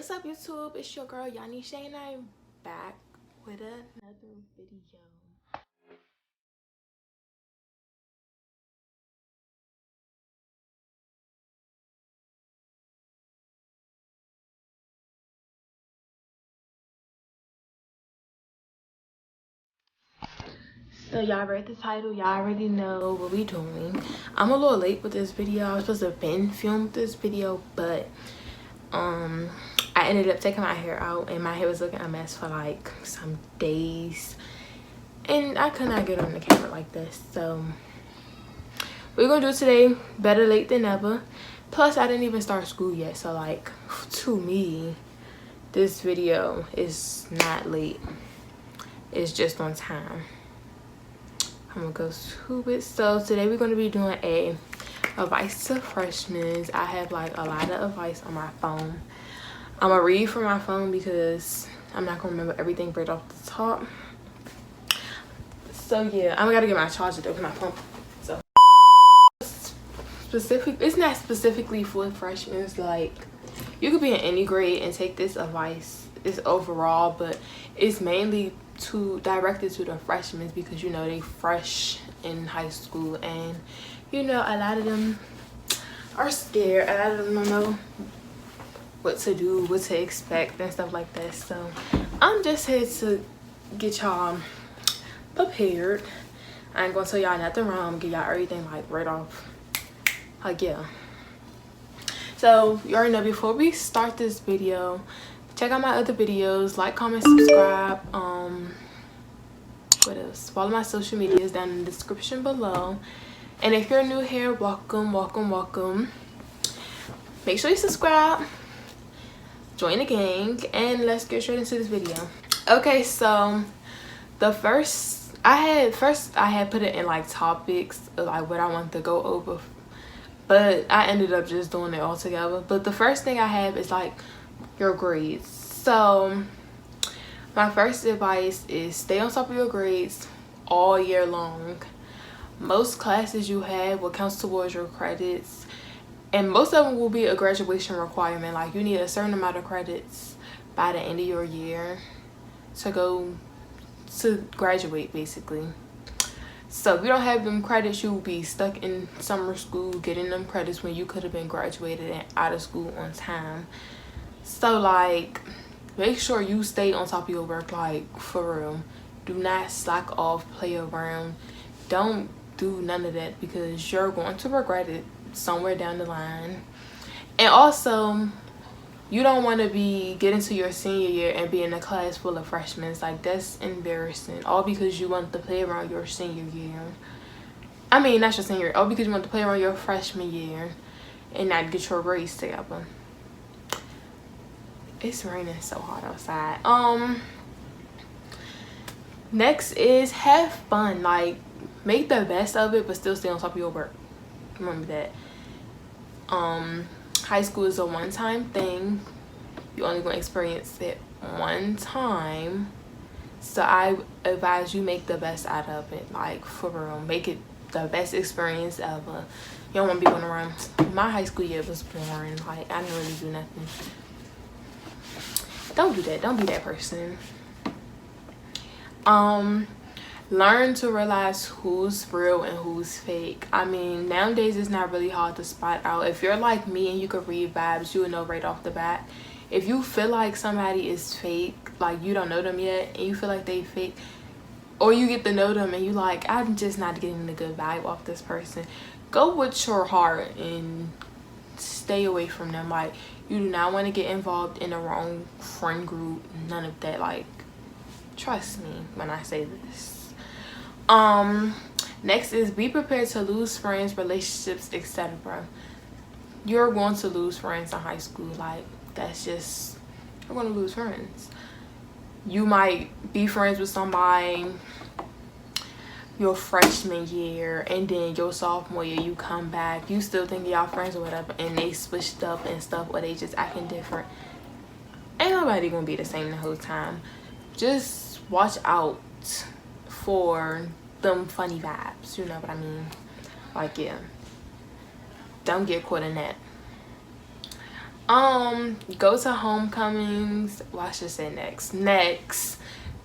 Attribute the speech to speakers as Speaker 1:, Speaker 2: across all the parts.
Speaker 1: What's up, YouTube? It's your girl Yani Shay, and I'm back with another video. So y'all read the title, y'all already know what we doing. I'm a little late with this video. I was supposed to have been filmed this video, but I ended up taking my hair out and my hair was looking a mess for like some days, and I could not get on the camera like this. So we're gonna do it today, better late than never. Plus I didn't even start school yet, so like to me this video is not late, it's just on time. I'm gonna go to it. So today we're gonna be doing a advice to freshmen. I have like a lot of advice on my phone. I'm gonna read from my phone because I'm not gonna remember everything right off the top. So yeah, I gotta get my charger though because my phone. So it's not specifically for freshmen. It's like you could be in any grade and take this advice. It's overall, but it's mainly directed to the freshmen because you know they fresh in high school, and you know a lot of them are scared. A lot of them don't know what to do, what to expect, and stuff like that. So I'm just here to get y'all prepared. I ain't gonna tell y'all nothing wrong. I'm gonna give y'all everything like right off. Like yeah. So you already know, before we start this video, check out my other videos, like, comment, subscribe. What else? Follow my social medias down in the description below. And if you're new here, welcome, welcome, welcome. Make sure you subscribe, join the gang, and let's get straight into this video. Okay, so the first I had put it in like topics of like what I wanted to go over, but I ended up just doing it all together. But the first thing I have is like your grades. So my first advice is stay on top of your grades all year long. Most classes you have will count towards your credits, and most of them will be a graduation requirement. Like you need a certain amount of credits by the end of your year to graduate basically. So if you don't have them credits, you will be stuck in summer school getting them credits when you could have been graduated and out of school on time. So like make sure you stay on top of your work, like for real. Do not slack off, play around. Don't do none of that because you're going to regret it somewhere down the line. And also you don't want to be getting to your senior year and be in a class full of freshmen. Like that's embarrassing, all because you want to play around your senior year. I mean not your senior year, all because you want to play around your freshman year and not get your grades together. It's raining so hard outside. Next is have fun. Like make the best of it, but still stay on top of your work. Remember that. High school is a one-time thing. You only gonna experience it one time, so I advise you make the best out of it. Like for real, make it the best experience ever. You don't want to be going around. My high school year was boring. Like I didn't really do nothing. Don't do that. Don't be that person. Learn to realize who's real and who's fake. I mean, nowadays it's not really hard to spot out. If you're like me and you could read vibes, you would know right off the bat. If you feel like somebody is fake, like you don't know them yet and you feel like they fake, or you get to know them and you like, I'm just not getting the good vibe off this person, go with your heart and stay away from them. Like you do not want to get involved in the wrong friend group, none of that. Like trust me when I say this. Next is be prepared to lose friends, relationships, etc. You're going to lose friends in high school. Like that's just, you're going to lose friends. You might be friends with somebody your freshman year, and then your sophomore year you come back, you still think y'all friends or whatever, and they switched up and stuff, or they just acting different. Ain't nobody gonna be the same the whole time. Just watch out for them funny vibes, you know what I mean? Like yeah, don't get caught in that. Go to homecomings. Well, I should say next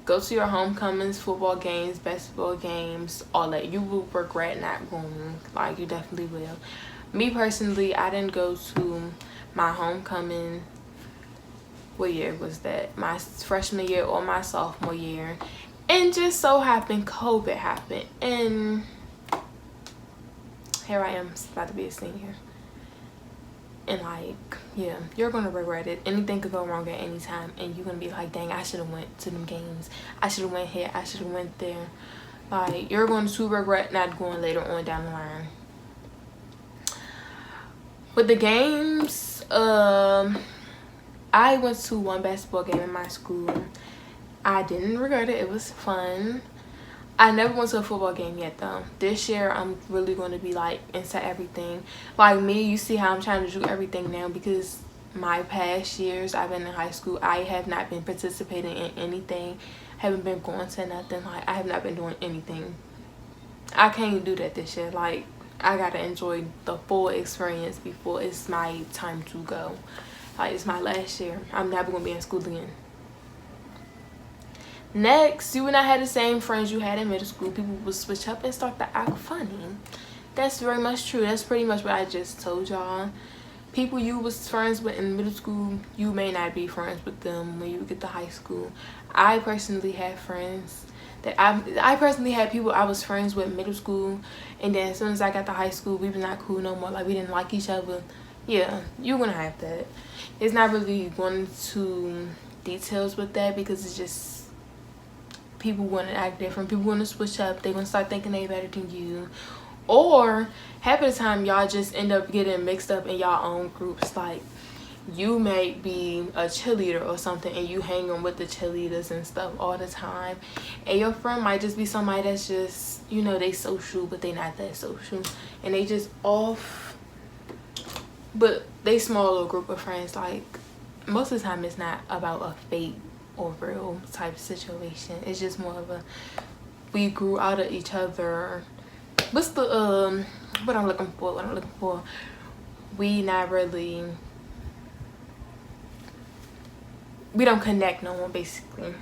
Speaker 1: go to your homecomings, football games, basketball games, all that. You will regret not going. Like, you definitely will. Me personally, I didn't go to my homecoming. What year was that? My freshman year or my sophomore year. And just so happened COVID happened, and here I am about to be a senior. And like, yeah, you're gonna regret it. Anything could go wrong at any time, and you're gonna be like, dang, I should have went to them games. I should have went here. I should have went there. Like, you're going to regret not going later on down the line. With the games, I went to one basketball game in my school. I didn't regret it. It was fun. I never went to a football game yet though. This year I'm really going to be like into everything. Like me, you see how I'm trying to do everything now, because my past years I've been in high school, I have not been participating in anything. Haven't been going to nothing. Like, I have not been doing anything. I can't do that this year. Like, I gotta enjoy the full experience before it's my time to go. Like, it's my last year. I'm never gonna be in school again. Next, you and I had the same friends you had in middle school. People would switch up and start to act funny. That's very much true. That's pretty much what I just told y'all. People you was friends with in middle school, you may not be friends with them when you get to high school. I personally had friends that I personally had people I was friends with in middle school, and then as soon as I got to high school, we was not cool no more. Like, we didn't like each other. Yeah, you're gonna have that. It's not really going into details with that, because it's just people want to act different. People want to switch up. They're going to start thinking they better than you. Or half of the time, y'all just end up getting mixed up in y'all own groups. Like, you may be a cheerleader or something, and you hanging with the cheerleaders and stuff all the time. And your friend might just be somebody that's just, you know, they social, but they not that social. And they just off. But they small little group of friends. Like, most of the time, it's not about a fake or real type of situation. It's just more of a, we grew out of each other. What's the what I'm looking for? We not really, we don't connect no more, basically.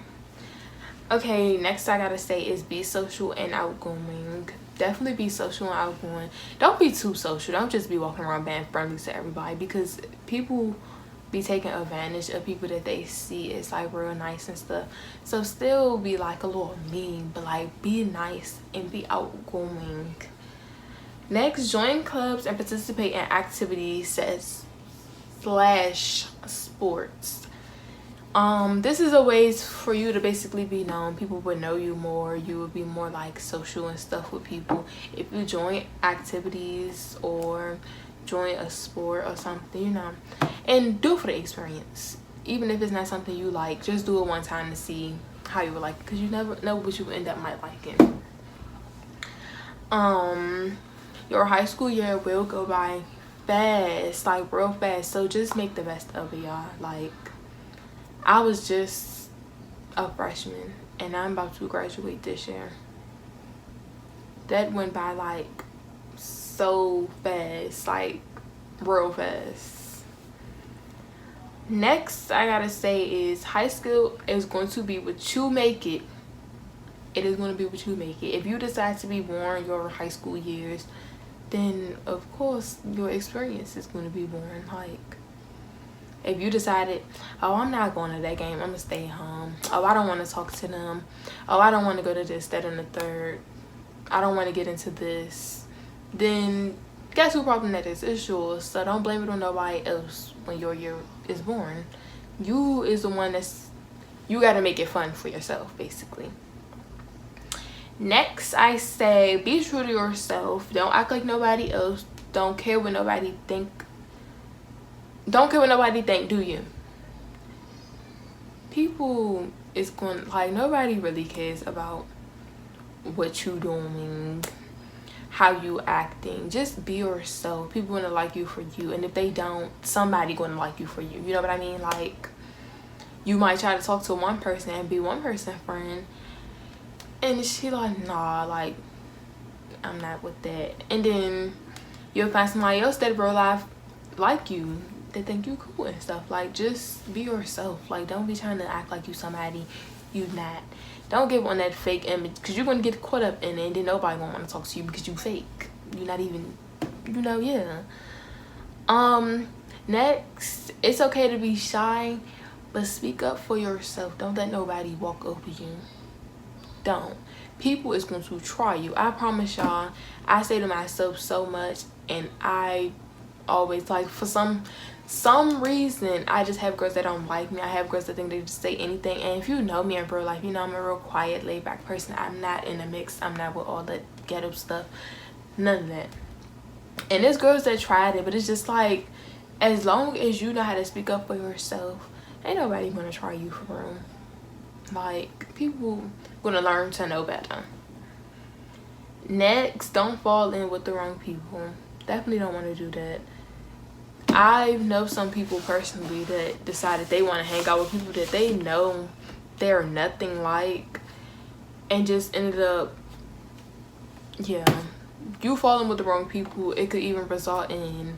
Speaker 1: Okay, next I gotta say is be social and outgoing. Definitely be social and outgoing. Don't be too social. Don't just be walking around being friendly to everybody, because people be taking advantage of people that they see is like real nice and stuff. So still be like a little mean, but like be nice and be outgoing. Next, join clubs and participate in activities / sports. This is a ways for you to basically be known. People would know you more. You would be more like social and stuff with people if you join activities or join a sport or something, you know. And do it for the experience. Even if it's not something you like, just do it one time to see how you would like it, because you never know what you end up might liking. Your high school year will go by fast, like real fast. So just make the best of it, y'all. Like, I was just a freshman and I'm about to graduate this year. That went by like so fast, like real fast. Next I gotta say is high school is going to be what you make it. It is going to be what you make it. If you decide to be born your high school years, then of course your experience is going to be born. Like, if you decided, oh, I'm not going to that game, I'm gonna stay home, oh, I don't want to talk to them, oh, I don't want to go to this, that, and the third, I don't want to get into this, then guess who problem that is? It's yours. So don't blame it on nobody else when your year is born. You is the one that's, you got to make it fun for yourself, basically. Next, I say be true to yourself. Don't act like nobody else. Don't care what nobody think. Don't care what nobody think, do you? People is going, like, nobody really cares about what you doing, how you acting. Just be yourself. People gonna like you for you, and if they don't, somebody gonna like you for you. You know what I mean? Like, you might try to talk to one person and be one person friend, and she like, nah, like, I'm not with that. And then you'll find somebody else that real life like you, they think you cool and stuff. Like, just be yourself. Like, don't be trying to act like you somebody you not. Don't give on that fake image, because you're going to get caught up in it, and then nobody won't want to talk to you because you fake. You're not even, you know, yeah. Next, it's okay to be shy, but speak up for yourself. Don't let nobody walk over you. Don't. People is going to try you. I promise y'all. I say to myself so much, and I always, like, for some reason, I just have girls that don't like me. I have girls that think they just say anything. And if you know me in real life, you know I'm a real quiet, laid back person. I'm not in a mix. I'm not with all that ghetto stuff. None of that. And there's girls that tried it, but it's just like, as long as you know how to speak up for yourself, ain't nobody gonna try you for real. Like, people gonna learn to know better. Next, don't fall in with the wrong people. Definitely don't want to do that. I know some people personally that decided they want to hang out with people that they know they're nothing like, and just ended up, yeah, you falling with the wrong people. It could even result in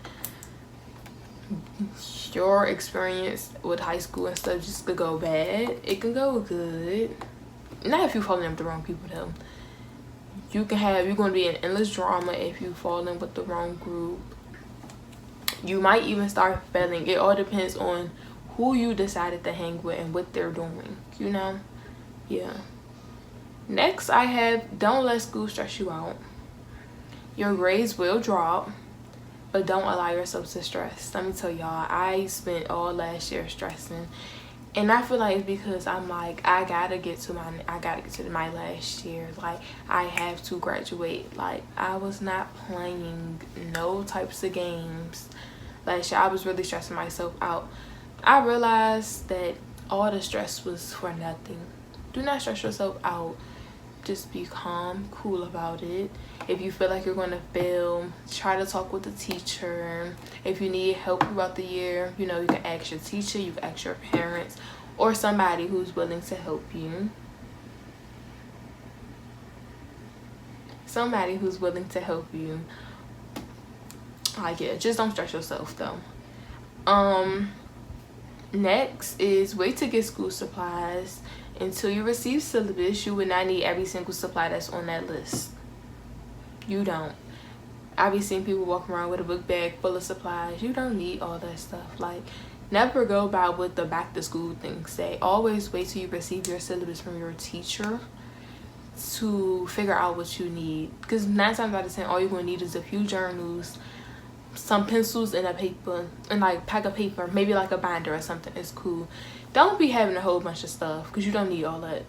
Speaker 1: your experience with high school and stuff just could go bad. It can go good. Not if you falling in with the wrong people though. You're going to be in endless drama if you fall in with the wrong group. You might even start failing. It all depends on who you decided to hang with and what they're doing, you know? Yeah. Next, I have, don't let school stress you out. Your grades will drop, but don't allow yourself to stress. Let me tell y'all, I spent all last year stressing, and I feel like it's because I'm like, I gotta get to my last year. Like, I have to graduate. Like, I was not playing no types of games last year. I was really stressing myself out. I realized that all the stress was for nothing. Do not stress yourself out. Just be calm, cool about it. If you feel like you're going to fail, try to talk with the teacher. If you need help throughout the year, you know, you can ask your teacher, you can ask your parents, or somebody who's willing to help you. Somebody who's willing to help you. Like, yeah, just don't stress yourself though. Next is wait to get school supplies. Until you receive syllabus, you would not need every single supply that's on that list. You don't. I be seeing people walking around with a book bag full of supplies. You don't need all that stuff. Like, never go by what the back to school things say. Always wait till you receive your syllabus from your teacher to figure out what you need. Because 9 times out of 10, all you're going to need is a few journals, some pencils, and a paper, and like pack of paper, maybe like a binder or something. It's cool. Don't be having a whole bunch of stuff, because you don't need all that.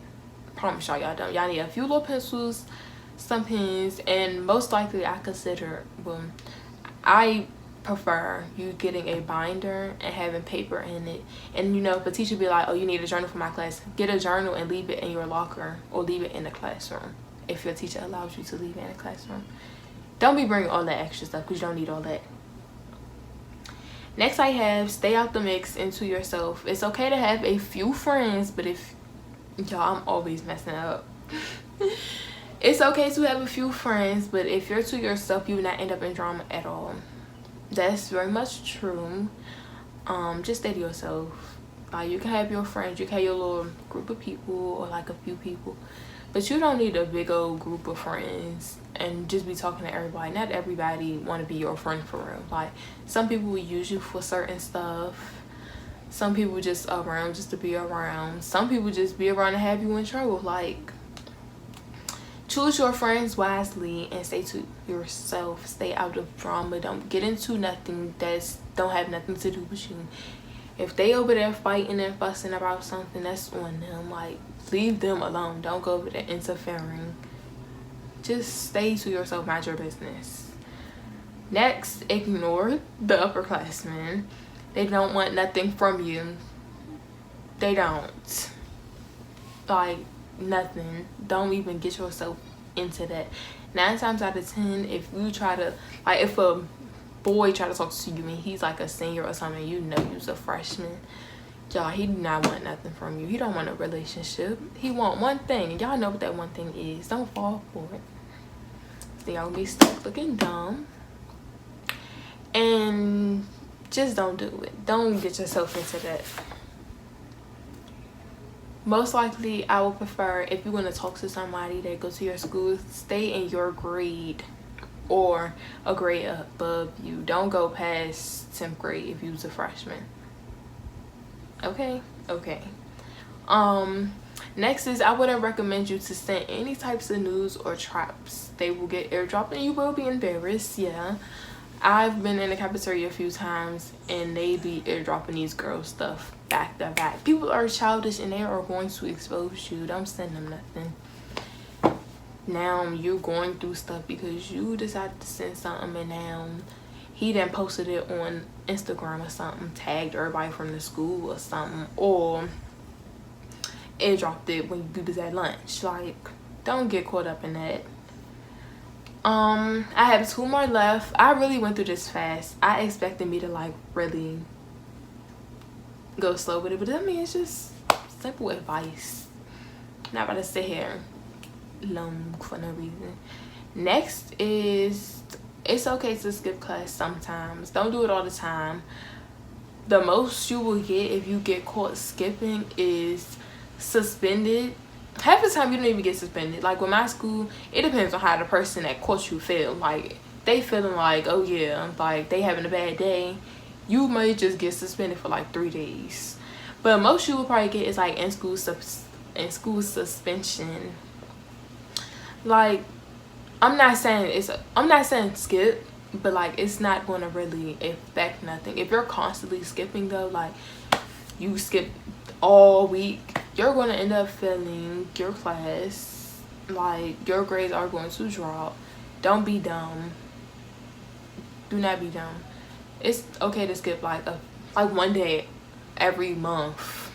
Speaker 1: Promise y'all don't. Y'all need a few little pencils, some pens, and most likely I prefer you getting a binder and having paper in it. And you know, if a teacher be like, oh, you need a journal for my class, get a journal and leave it in your locker, or leave it in the classroom if your teacher allows you to leave it in the classroom. Don't be bringing all that extra stuff, because you don't need all that. Next, I have stay out the mix into yourself. It's okay to have a few friends, but if y'all, I'm always messing up. It's okay to have a few friends, but if you're to yourself, you will not end up in drama at all. That's very much true. Just stay to yourself. Like, you can have your friends, you can have your little group of people, or like a few people, but you don't need a big old group of friends and just be talking to everybody. Not everybody want to be your friend for real. Like, some people will use you for certain stuff. Some people just around just to be around. Some people just be around to have you in trouble. Like, choose your friends wisely and stay to yourself. Stay out of drama. Don't get into nothing that's don't have nothing to do with you. If they over there fighting and fussing about something, that's on them. Like, leave them alone. Don't go over there interfering. Just stay to yourself, mind your business. Next, ignore the upperclassmen. They don't want nothing from you. They don't. Like, nothing. Don't even get yourself into that. 9 times out of 10, if you try to, like, if a boy try to talk to you and he's like a senior or something, you know you's a freshman, y'all, he do not want nothing from you. He don't want a relationship. He want one thing, and y'all know what that one thing is. Don't fall for it. Then y'all be stuck looking dumb. And just don't do it. Don't get yourself into that. Most likely, I would prefer, if you're going to talk to somebody that goes to your school, stay in your grade or a grade above you. Don't go past 10th grade if you was a freshman. Okay? Okay. Next is, I wouldn't recommend you to send any types of nudes or traps. They will get airdropped and you will be embarrassed. Yeah, I've been in the cafeteria a few times and they be airdropping these girls stuff back to back. People are childish and they are going to expose you. Don't send them nothing. Now you're going through stuff because you decided to send something, and now he then posted it on Instagram or something, tagged everybody from the school or something, or airdropped it when you was at lunch. Like, don't get caught up in that. I have 2 more left. I really went through this fast. I expected me to like really go slow with it, but I mean, it's just simple advice. Not about to sit here long for no reason. Next is, it's okay to skip class sometimes. Don't do it all the time. The most you will get if you get caught skipping is suspended. Half the time you don't even get suspended. Like with my school, it depends on how the person that caught you feel. Like, they feeling like, oh yeah, like they having a bad day, you might just get suspended for like 3 days. But most you will probably get is like in school suspension. Like, I'm not saying skip, but like it's not going to really affect nothing. If you're constantly skipping though, like you skip all week, you're going to end up failing your class. Like, your grades are going to drop. Don't be dumb. Do not be dumb. It's okay to skip like 1 day every month.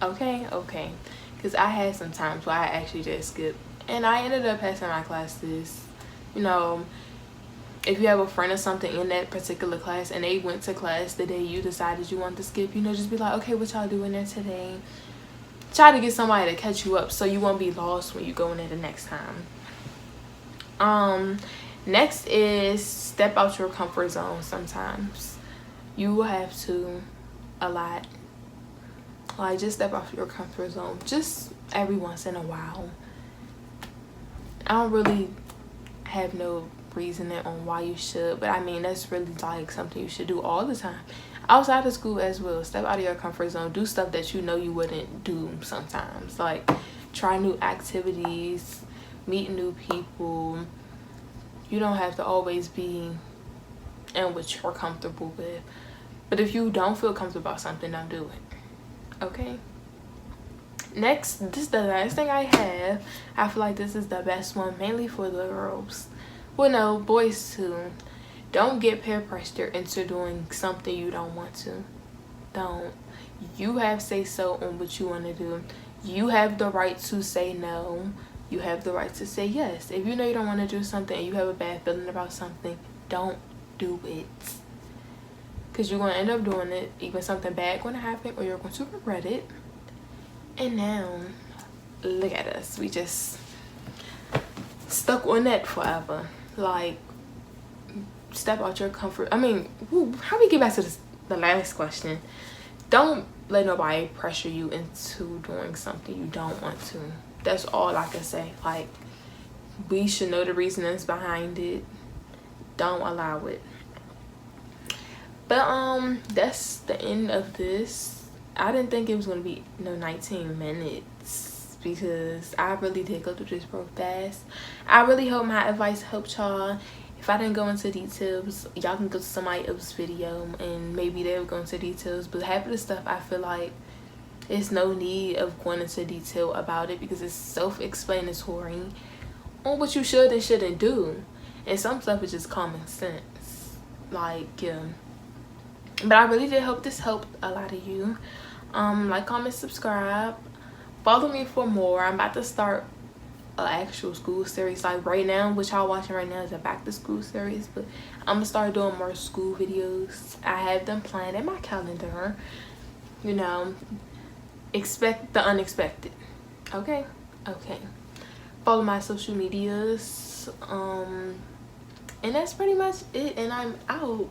Speaker 1: Okay? Okay. Because I had some times where I actually did skip and I ended up passing my classes. You know, if you have a friend or something in that particular class and they went to class the day you decided you wanted to skip, you know, just be like, okay, what y'all doing there today? Try to get somebody to catch you up so you won't be lost when you go in there the next time. Next is step out your comfort zone. Sometimes you will have to a lot. Like, just step out your comfort zone just every once in a while. I don't really have no reasoning on why you should, but I mean, that's really like something you should do all the time outside of school as well. Step out of your comfort zone. Do stuff that you know you wouldn't do sometimes. Like, try new activities, meet new people. You don't have to always be in what you're comfortable with, but if you don't feel comfortable about something, don't do it. Okay? Next, this is the last thing I have. I feel like this is the best one, mainly for the girls. Well, no, boys too. Don't get peer pressure into doing something you don't want to. Don't. You have say so on what you want to do. You have the right to say no. You have the right to say yes. If you know you don't want to do something and you have a bad feeling about something, don't do it. Because you're going to end up doing it. Either something bad going to happen or you're going to regret it. And now, look at us. We just stuck on that forever. Like, step out your comfort. I mean, how we get back to the last question? Don't let nobody pressure you into doing something you don't want to. That's all I can say. Like, we should know the reasonings behind it. Don't allow it. But that's the end of this. I didn't think it was gonna be 19 minutes because I really did go through this real fast. I really hope my advice helped y'all. If I didn't go into details, y'all can go to somebody else's video and maybe they'll go into details. But half of the stuff, I feel like there's no need of going into detail about it because it's self-explanatory on what you should and shouldn't do. And some stuff is just common sense. Like, yeah. But I really did hope this helped a lot of you. Like, comment, subscribe, follow me for more. I'm about to start an actual school series. Like, right now, what y'all watching right now is a back to school series, but I'm gonna start doing more school videos. I have them planned in my calendar. You know, expect the unexpected. Okay? Okay. Follow my social medias. And that's pretty much it, and I'm out.